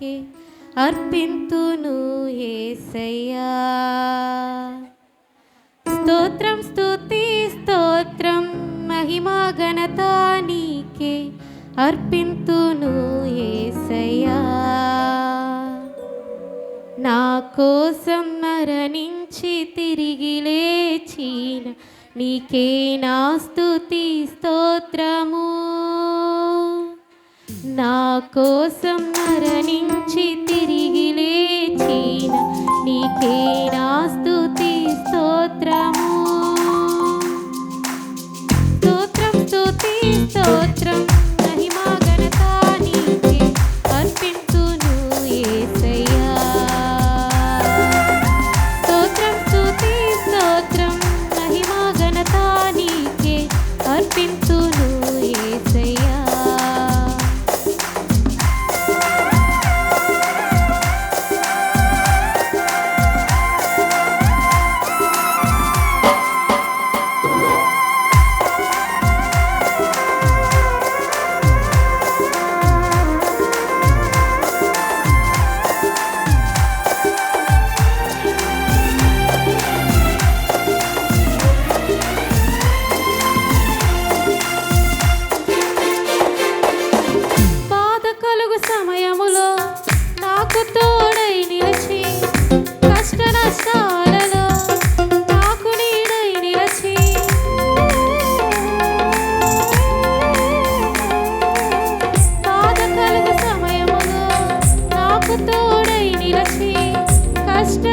నీకే అర్పింతును యేసయ్యా. స్తోత్రం స్తుతి స్తోత్రం మహిమా ఘనత నీకే అర్పింతును యేసయ్యా. నా కోసం మరణించి తిరిగి లేచిన నీకే నా స్తుతి స్తోత్రము. నా కోసం మరణించి తిరిగి లేచిన నీకే నా స్తుతి స్తోత్రము. స్తోత్రం స్తుతి స్తోత్రం మహిమా ఘనత నీకే అర్పింతును యేసయ్యా. స్తోత్రం స్తుతి స్తోత్రం మహిమా ఘనత నీకే అర్పింతును యేసయ్యా. సమయములో నాకు తోడై నిలిచి కష్ట నష్టాలలో నాకు నీడై నిలిచి బాధ కలుగు సమయములో నాకు తోడై నిలిచి కష్ట